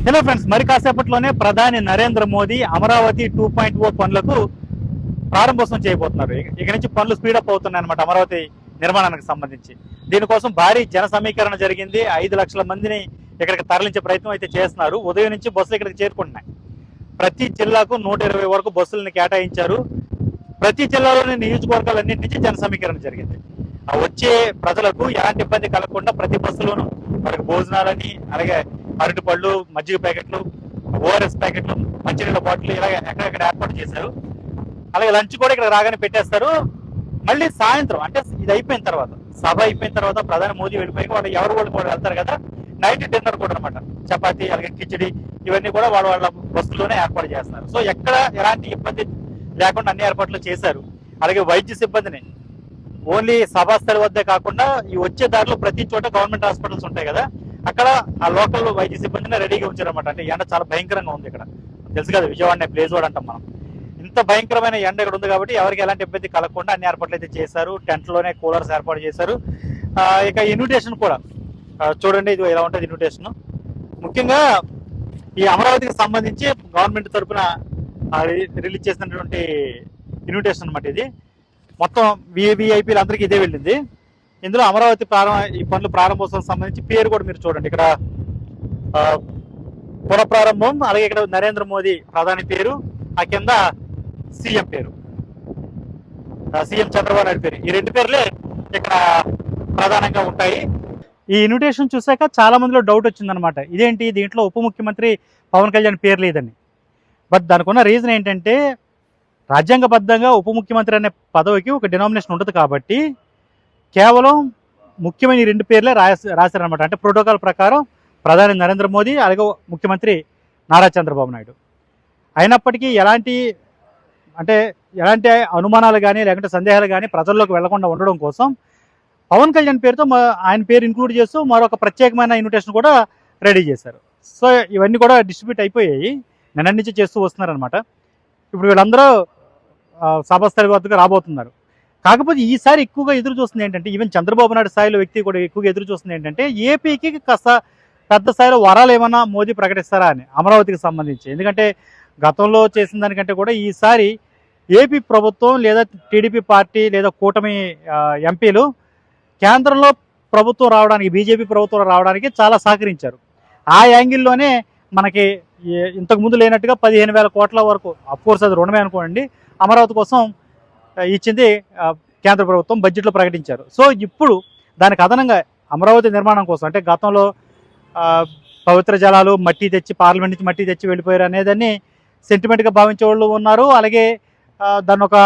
Hello friends, మరి కాసేపట్లోనే ప్రధాని నరేంద్ర మోదీ అమరావతి 2.0 పనులకు ప్రారంభోత్సవం చేయబోతున్నారు. ఇక నుంచి పనులు స్పీడప్ అవుతున్నాయి అనమాట అమరావతి నిర్మాణానికి సంబంధించి. దీనికోసం భారీ జన సమీకరణ జరిగింది. 5 లక్షల మందిని ఇక్కడికి తరలించే ప్రయత్నం అయితే చేస్తున్నారు. ఉదయం నుంచి బస్సులు ఇక్కడికి చేరుకుంటున్నాయి. ప్రతి జిల్లాకు 120 వరకు బస్సులను కేటాయించారు. ప్రతి జిల్లాలోని నియోజకవర్గాలన్నింటి నుంచి జన సమీకరణ జరిగింది. వచ్చే ప్రజలకు ఎలాంటి ఇబ్బంది కలగకుండా ప్రతి బస్సులోనూ వారికి భోజనాలని, అలాగే అరటి పళ్ళు, మజ్జిగ ప్యాకెట్లు, ఓఆర్ఎస్ ప్యాకెట్లు, మంచినీళ్ళ బాటిల్ ఇలాగ ఎక్కడెక్కడ ఏర్పాటు చేశారు. అలాగే లంచ్ కూడా ఇక్కడ రాగానే పెట్టేస్తారు. మళ్ళీ సాయంత్రం అంటే ఇది అయిపోయిన తర్వాత, సభ అయిపోయిన తర్వాత ప్రధాని మోదీ వెళ్ళిపోయి వాళ్ళు ఎవరు వాళ్ళు కూడా వెళ్తారు కదా, నైట్ డిన్నర్ కూడా అనమాట. చపాతీ, అలాగే కిచిడి ఇవన్నీ కూడా వాళ్ళ బస్సులోనే ఏర్పాటు చేస్తున్నారు. సో ఎక్కడ ఎలాంటి ఇబ్బంది లేకుండా అన్ని ఏర్పాట్లు చేశారు. అలాగే వైద్య సిబ్బందిని ఓన్లీ సభాస్థలి వద్దే కాకుండా ఈ వచ్చే దారిలో ప్రతి చోట గవర్నమెంట్ హాస్పిటల్స్ ఉంటాయి కదా, అక్కడ ఆ లోకల్ వైద్య సిబ్బందిని రెడీగా ఉంచారన్నమాట. అంటే ఎండ చాలా భయంకరంగా ఉంది ఇక్కడ, తెలుసు కదా, విజయవాడ ప్లేస్ వాడు అంటాం మనం. ఇంత భయంకరమైన ఎండ ఇక్కడ ఉంది కాబట్టి ఎవరికి ఎలాంటి ఇబ్బంది కలగకుండా అన్ని ఏర్పాట్లు అయితే చేశారు. టెంట్లోనే కూలర్స్ ఏర్పాటు చేశారు. ఇక ఇన్విటేషన్ కూడా చూడండి, ఇది ఎలా ఉంటుంది ఇన్విటేషన్. ముఖ్యంగా ఈ అమరావతికి సంబంధించి గవర్నమెంట్ తరఫున రిలీజ్ చేసినటువంటి ఇన్విటేషన్ అనమాట. ఇది మొత్తం విఐపీలు అందరికీ ఇదే వెళ్ళింది. ఇందులో అమరావతి ఈ పనులు ప్రారంభోత్సవం సంబంధించి పేరు కూడా మీరు చూడండి. ఇక్కడ పునఃప్రారంభం, అలాగే ఇక్కడ నరేంద్ర మోదీ ప్రధాని పేరు, ఆ కింద సీఎం పేరు, సీఎం చంద్రబాబు నాయుడు పేరు. ఈ రెండు పేర్లే ఇక్కడ ప్రధానంగా ఉంటాయి. ఈ ఇన్విటేషన్ చూసాక చాలా మందిలో డౌట్ వచ్చిందనమాట, ఇదేంటి దీంట్లో ఉప ముఖ్యమంత్రి పవన్ కళ్యాణ్ పేరు లేదని. బట్ దానికి ఉన్న రీజన్ ఏంటంటే, రాజ్యాంగబద్ధంగా ఉప ముఖ్యమంత్రి అనే పదవికి ఒక డినామినేషన్ ఉంటుంది కాబట్టి కేవలం ముఖ్యమైన ఈ రెండు పేర్లే రాశారనమాట. అంటే ప్రోటోకాల్ ప్రకారం ప్రధాని నరేంద్ర మోదీ, అలాగే ముఖ్యమంత్రి నారా చంద్రబాబు నాయుడు. అయినప్పటికీ ఎలాంటి అనుమానాలు కానీ లేకుంటే సందేహాలు కానీ ప్రజల్లోకి వెళ్లకుండా ఉండడం కోసం పవన్ కళ్యాణ్ పేరుతో ఆయన పేరు ఇంక్లూడ్ చేస్తూ మరొక ప్రత్యేకమైన ఇన్విటేషన్ కూడా రెడీ చేశారు. సో ఇవన్నీ కూడా డిస్ట్రిబ్యూట్ అయిపోయాయి, నిన్న నుంచి చేస్తూ వస్తున్నారనమాట. ఇప్పుడు వీళ్ళందరూ సభాస్థలి వద్దకు రాబోతున్నారు. కాకపోతే ఈసారి ఎక్కువగా ఎదురు చూస్తుంది ఏంటంటే, ఈవెన్ చంద్రబాబు నాయుడు స్థాయిలో వ్యక్తి కూడా ఎక్కువగా ఎదురు చూస్తుంది ఏంటంటే, ఏపీకి కాస్త పెద్ద స్థాయిలో వరాలు ఏమన్నా మోదీ ప్రకటిస్తారా అని అమరావతికి సంబంధించి. ఎందుకంటే గతంలో చేసిన దానికంటే కూడా ఈసారి ఏపీ ప్రభుత్వం లేదా టీడీపీ పార్టీ లేదా కూటమి ఎంపీలు కేంద్రంలో ప్రభుత్వం రావడానికి, బీజేపీ ప్రభుత్వం రావడానికి చాలా సహకరించారు. ఆ యాంగిల్లోనే మనకి ఇంతకుముందు లేనట్టుగా 15,000 కోట్ల వరకు, అఫ్కోర్స్ అది రుణమే అనుకోండి, అమరావతి కోసం ఇచ్చింది కేంద్ర ప్రభుత్వం, బడ్జెట్లో ప్రకటించారు. సో ఇప్పుడు దానికి అదనంగా అమరావతి నిర్మాణం కోసం, అంటే గతంలో పవిత్ర జలాలు మట్టి తెచ్చి, పార్లమెంట్ నుంచి మట్టి తెచ్చి వెళ్ళిపోయారు అనేదాన్ని సెంటిమెంట్గా భావించే వాళ్ళు ఉన్నారు. అలాగే దాన్ని ఒక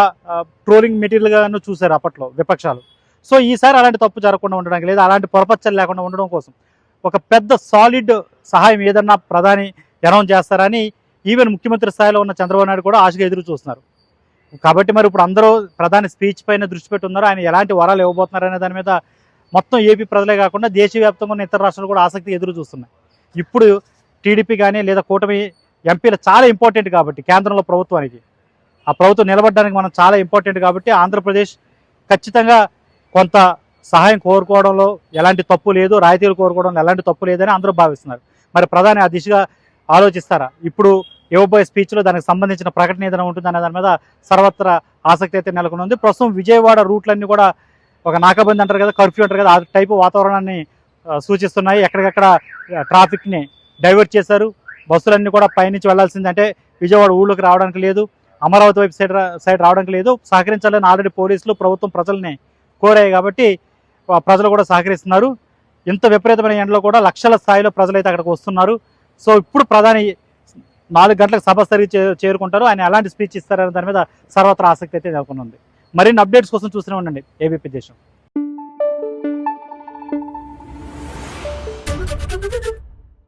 ట్రోలింగ్ మెటీరియల్గాను చూశారు అప్పట్లో విపక్షాలు. సో ఈసారి అలాంటి తప్పు జరగకుండా ఉండడానికి, లేదా అలాంటి పొరపచ్చలు లేకుండా ఉండడం కోసం ఒక పెద్ద సాలిడ్ సహాయం ఏదన్నా ప్రధాని అనౌన్స్ చేస్తారని ఈవెన్ ముఖ్యమంత్రి స్థాయిలో ఉన్న చంద్రబాబు నాయుడు కూడా ఆశగా ఎదురు చూస్తున్నారు. కాబట్టి మరి ఇప్పుడు అందరూ ప్రధాని స్పీచ్ పైన దృష్టి పెట్టి ఉన్నారు. ఆయన ఎలాంటి వరాలు ఇవ్వబోతున్నారు అనే దాని మీద మొత్తం ఏపీ ప్రజలే కాకుండా దేశవ్యాప్తంగా ఉన్న ఇతర రాష్ట్రాలు కూడా ఆసక్తి ఎదురు చూస్తున్నాయి. ఇప్పుడు టీడీపీ కానీ లేదా కూటమి ఎంపీలు చాలా ఇంపార్టెంట్ కాబట్టి కేంద్రంలో ప్రభుత్వానికి, ఆ ప్రభుత్వం నిలబడడానికి మనం చాలా ఇంపార్టెంట్ కాబట్టి ఆంధ్రప్రదేశ్ ఖచ్చితంగా కొంత సహాయం కోరుకోవడంలో ఎలాంటి తప్పు లేదు, రాయితీలు కోరుకోవడంలో ఎలాంటి తప్పు లేదని అందరూ భావిస్తున్నారు. మరి ప్రధాని ఆ దిశగా ఆలోచిస్తారా? ఇప్పుడు ఇవ్వబోయే స్పీచ్లో దానికి సంబంధించిన ప్రకటన ఏదైనా ఉంటుందనే దాని మీద సర్వత్రా ఆసక్తి అయితే నెలకొని ఉంది. ప్రస్తుతం విజయవాడ రూట్లన్నీ కూడా ఒక నాకాబంది అంటారు కదా, కర్ఫ్యూ అంటారు కదా, ఆ టైపు వాతావరణాన్ని సూచిస్తున్నాయి. ఎక్కడికక్కడ ట్రాఫిక్ని డైవర్ట్ చేశారు. బస్సులన్నీ కూడా పైనుంచి వెళ్లాల్సింది, అంటే విజయవాడ ఊళ్ళోకి రావడానికి లేదు, అమరావతి వైపు సైడ్ రావడానికి లేదు. సహకరించాలని ఆల్రెడీ పోలీసులు, ప్రభుత్వం ప్రజల్ని కోరాయి కాబట్టి ప్రజలు కూడా సహకరిస్తున్నారు. ఇంత విపరీతమైన ఎండలో కూడా లక్షల స్థాయిలో ప్రజలైతే అక్కడికి వస్తున్నారు. సో ఇప్పుడు ప్రధాని 4 గంటలకు సభ చేరుకుంటారు. ఆయన ఎలాంటి స్పీచ్ ఇస్తారనే దాని మీద సర్వత్రా ఆసక్తి అయితే నెలకొని ఉంది. మరిన్ని అప్డేట్స్ కోసం చూస్తూనే ఉండండి ఏబీపీ దేశం.